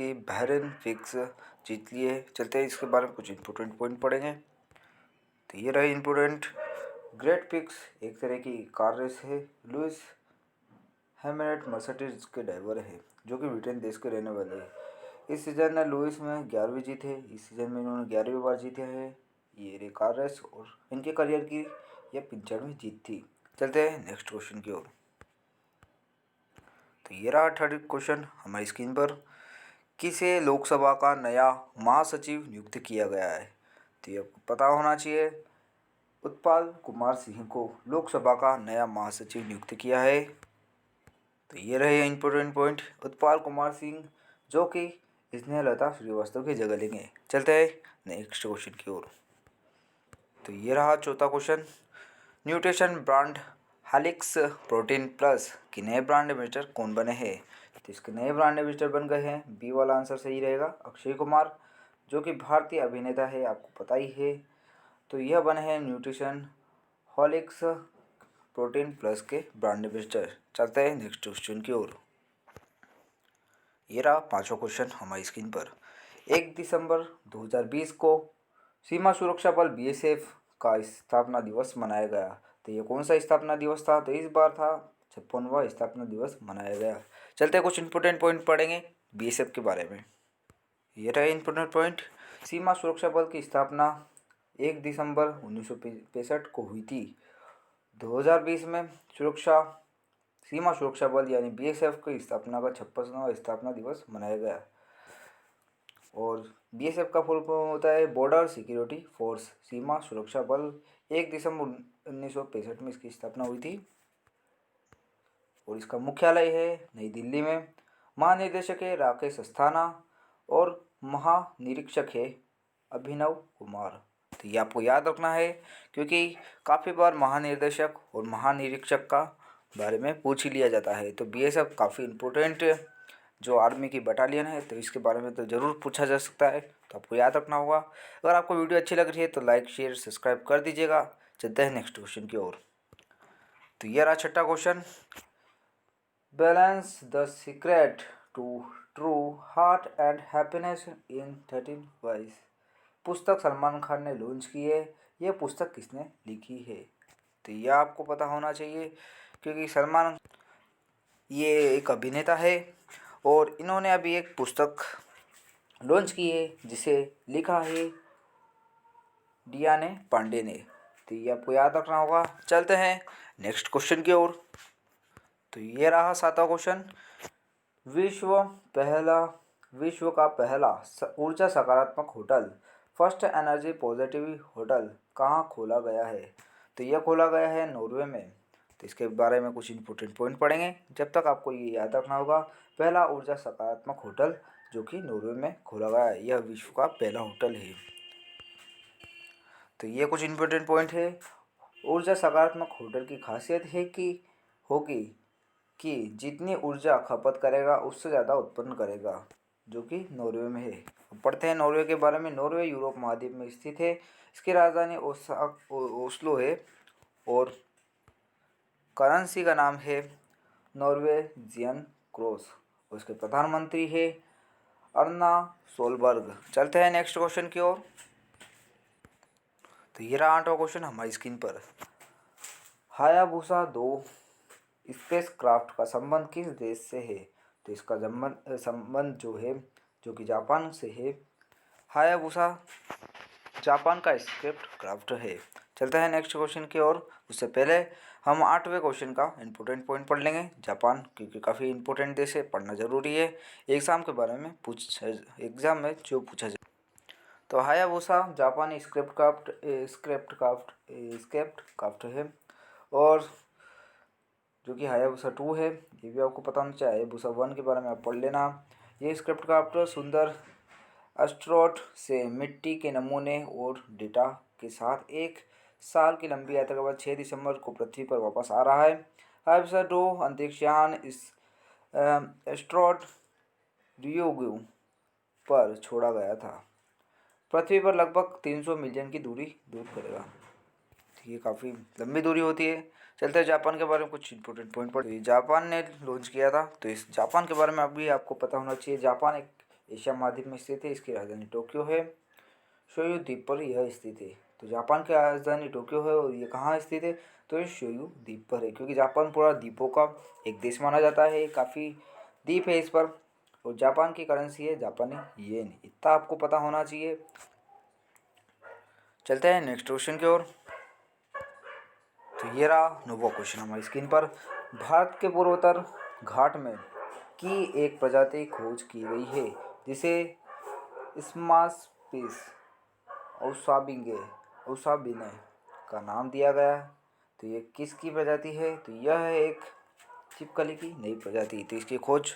कि Bahrain fix जीत लिए। चलते हैं इसके बारे में कुछ इंपॉर्टेंट पॉइंट पढ़ेंगे। तो ये रहे इंपॉर्टेंट। ग्रेट फिक्स एक तरह की कार रेस है। लुइस हैमिल्टन मर्सिडीज के ड्राइवर है जो कि ब्रिटेन देश के रहने वाले हैं। इस सीजन में लुइस में 11वीं जीत है। इस सीजन में इन्होंने 11वीं बार जीते हैं ये रे कार रेस, और इनके करियर की यह 95वीं जीत थी। चलते हैं नेक्स्ट क्वेश्चन की ओर। तो ये रहा थर्ड क्वेश्चन हमारी स्क्रीन पर। किसे लोकसभा का नया महासचिव नियुक्त किया गया है? तो ये आपको पता होना चाहिए। उत्पल कुमार सिंह को लोकसभा का नया महासचिव नियुक्त किया है। तो ये रहे इंपॉर्टेंट पॉइंट। उत्पल कुमार सिंह जो कि स्नेहलता श्रीवास्तव की जगह लेंगे। चलते हैं नेक्स्ट क्वेश्चन की ओर। तो ये रहा चौथा question. Nutrition brand Horlicks protein plus के नए ब्रांड एम्बेसडर कौन बने हैं? तो इसके नए ब्रांड एम्बेसडर बन गए हैं, बी वाला आंसर सही रहेगा, अक्षय कुमार जो कि भारतीय अभिनेता है, आपको पता ही है। तो यह बने हैं न्यूट्रिशन हॉलिक्स प्रोटीन प्लस के ब्रांड एम्बेसडर। चलते हैं नेक्स्ट क्वेश्चन की ओर। ये रहा पांचवा क्वेश्चन हमारी स्क्रीन पर। 1 दिसंबर 2020 को सीमा सुरक्षा बल बीएसएफ का स्थापना दिवस मनाया गया। तो ये कौन सा स्थापना दिवस था? तो इस बार था 56वां स्थापना दिवस मनाया गया। चलते हैं कुछ इंपॉर्टेंट पॉइंट पढ़ेंगे बीएसएफ के बारे में। ये रहे इंपॉर्टेंट पॉइंट। सीमा सुरक्षा बल की स्थापना 1 दिसंबर 1965 को हुई थी। 2020 में सीमा सुरक्षा बल यानी बीएसएफ की स्थापना का 56वां स्थापना दिवस मनाया गया। और बीएसएफ का फुल फॉर्म होता है बॉर्डर सिक्योरिटी फोर्स। सीमा सुरक्षा बल 1 दिसंबर 1965 में इसकी स्थापना हुई थी और इसका मुख्यालय है नई दिल्ली में। महानिदेशक है राकेश अस्थाना और महानिरीक्षक है अभिनव कुमार। तो ये आपको याद रखना है क्योंकि काफ़ी बार महानिर्देशक और महानिरीक्षक का बारे में पूछ ही लिया जाता है। तो बीएसएफ काफ़ी इम्पोर्टेंट जो आर्मी की बटालियन है, तो इसके बारे में तो ज़रूर पूछा जा सकता है, तो आपको याद रखना होगा। अगर आपको वीडियो अच्छी लग रही है तो लाइक शेयर सब्सक्राइब कर दीजिएगा। चलते हैं नेक्स्ट क्वेश्चन की ओर। तो ये रहा छठा question. Balance the secret to true heart and happiness in 13 wise पुस्तक सलमान खान ने लॉन्च की है। यह पुस्तक किसने लिखी है? तो यह आपको पता होना चाहिए क्योंकि सलमान ये एक अभिनेता है और इन्होंने अभी एक पुस्तक लॉन्च की है जिसे लिखा है डियाने पांडे ने। तो ये आपको याद रखना होगा। चलते हैं नेक्स्ट क्वेश्चन की ओर। तो ये रहा सातवां क्वेश्चन। विश्व का पहला ऊर्जा सकारात्मक hotel first energy positive hotel कहाँ खोला गया है? तो यह खोला गया है नॉर्वे में। तो इसके बारे में कुछ इंपॉर्टेंट पॉइंट पढ़ेंगे। जब तक आपको ये याद रखना होगा, पहला ऊर्जा सकारात्मक होटल जो कि नॉर्वे में खोला गया है, यह विश्व का पहला होटल है। तो ये कुछ इंपॉर्टेंट पॉइंट है। ऊर्जा सकारात्मक होटल की खासियत है कि होगी कि जितनी ऊर्जा खपत करेगा उससे ज़्यादा उत्पन्न करेगा, जो कि नॉर्वे में है। पढ़ते हैं नॉर्वे के बारे में। नॉर्वे यूरोप महाद्वीप में स्थित है। इसकी राजधानी ओस्लो है और करेंसी का नाम है नॉर्वेजियन क्रॉस। उसके प्रधानमंत्री है अर्ना सोलबर्ग। चलते हैं नेक्स्ट क्वेश्चन की ओर। तो ये रहा 8वां क्वेश्चन हमारी स्क्रीन पर। हायाबुसा 2 स्पेस क्राफ्ट का संबंध किस देश से है? तो इसका संबंध जो है जो कि जापान से है। हायाबुसा जापान का स्पेस क्राफ्ट है। चलते हैं नेक्स्ट क्वेश्चन की ओर। उससे पहले हम 8वें क्वेश्चन का इंपॉर्टेंट पॉइंट पढ़ लेंगे। जापान क्योंकि काफ़ी इंपॉर्टेंट देश है, पढ़ना ज़रूरी है। एग्ज़ाम के बारे में एग्ज़ाम में जो पूछा जाए। तो हायाबुसा जापानी स्क्रिप्ट क्राफ्ट है और जो कि हायाबुसा 2 है। ये भी आपको पता होना चाहिए। हायाबुसा 1 के बारे में आप पढ़ लेना। ये स्क्रिप्ट क्राफ्ट सुंदर एस्ट्रोट से मिट्टी के नमूने और डेटा के साथ 1 साल की लंबी यात्रा के बाद 6 दिसंबर को पृथ्वी पर वापस आ रहा है। हायाबुसा 2 अंतरिक्षयान इस एस्ट्रोट रियोगु पर छोड़ा गया था। पृथ्वी पर लगभग 300 मिलियन की दूरी दूर करेगा। ये काफ़ी लंबी दूरी होती है। चलते हैं जापान के बारे में कुछ इंपॉर्टेंट पॉइंट पर। जापान ने लॉन्च किया था, तो इस जापान के बारे में अभी आपको पता होना चाहिए। जापान एक एशिया महाद्वीप में स्थित है। इसकी राजधानी टोक्यो है। शोयू द्वीप पर यह स्थित है। तो जापान की राजधानी टोक्यो है और ये कहाँ स्थित है? तो ये शोयू द्वीप पर है, क्योंकि जापान पूरा द्वीपों का एक देश माना जाता है। काफ़ी द्वीप है इस पर। और जापान की करेंसी है जापानी येन। इतना आपको पता होना चाहिए। चलते हैं नेक्स्ट क्वेश्चन की ओर। तो ये रहा नोवा क्वेश्चन हमारी स्क्रीन पर। भारत के पूर्वोत्तर घाट में की एक प्रजाति खोज की गई है जिसे स्मासपिस औसाबिने का नाम दिया गया है। तो ये किसकी प्रजाति है? तो यह है एक छिपकली की नई प्रजाति। तो इसकी खोज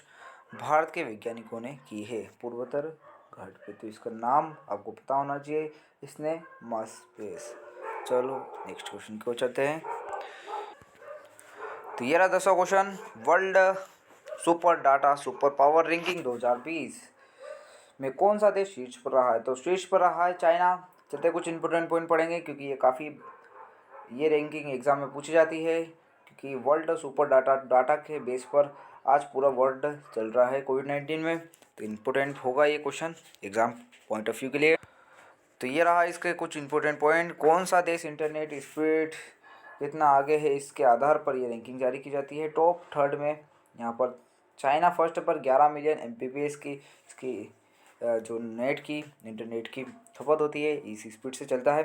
भारत के वैज्ञानिकों ने की है पूर्वोत्तर घाट पे। तो इसका नाम आपको पता होना चाहिए, इसने मास्पेस। चलो नेक्स्ट क्वेश्चन की ओर चलते हैं। तो ये रहा 10वां question. World super data super power ranking 2020 में कौन सा देश शीर्ष पर रहा है? तो शीर्ष पर रहा है चाइना। चलते कुछ इंपॉर्टेंट पॉइंट पढ़ेंगे, क्योंकि ये रैंकिंग एग्जाम में पूछी जाती है। क्योंकि वर्ल्ड सुपर डाटा के बेस पर आज पूरा वर्ल्ड चल रहा है कोविड-19 में। तो इम्पोर्टेंट होगा ये question exam point of view के लिए। तो ये रहा इसके कुछ इंपॉर्टेंट पॉइंट। कौन सा देश इंटरनेट स्पीड कितना आगे है, इसके आधार पर ये रैंकिंग जारी की जाती है। टॉप थर्ड में यहाँ पर चाइना फर्स्ट पर 11 मिलियन Mbps की इसकी जो इंटरनेट की खपत होती है इस स्पीड से चलता है।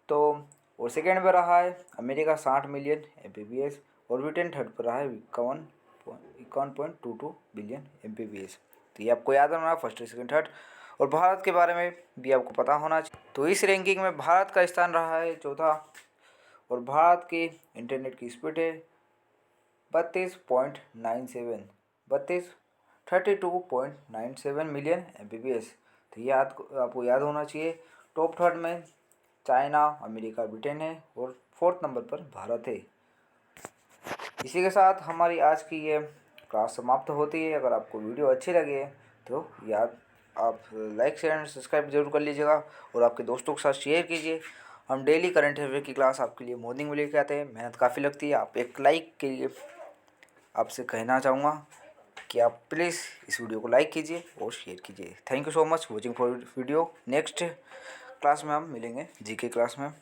तो और सेकेंड पर रहा है अमेरिका 60 मिलियन Mbps और ब्रिटेन थर्ड पर रहा है 51.22 बिलियन Mbps। तो ये आपको याद रखना, फर्स्ट सेकेंड थर्ड। और भारत के बारे में भी आपको पता होना चाहिए। तो इस रैंकिंग में भारत का स्थान रहा है चौथा और भारत की इंटरनेट की स्पीड है 32.97 मिलियन Mbps। तो ये आपको याद होना चाहिए। टॉप थर्ड में चाइना, अमेरिका, ब्रिटेन है और फोर्थ नंबर पर भारत है। इसी के साथ हमारी आज की ये क्लास समाप्त होती है। अगर आपको वीडियो अच्छी लगे तो आप लाइक शेयर एंड सब्सक्राइब जरूर कर लीजिएगा और आपके दोस्तों के साथ शेयर कीजिए। हम डेली करंट अफेयर की क्लास आपके लिए मॉर्निंग में लेके आते हैं। मेहनत काफ़ी लगती है। आप एक लाइक के लिए आपसे कहना चाहूँगा कि आप प्लीज़ इस वीडियो को लाइक कीजिए और शेयर कीजिए। Thank you so much watching for video. Next class में हम मिलेंगे जीके क्लास में।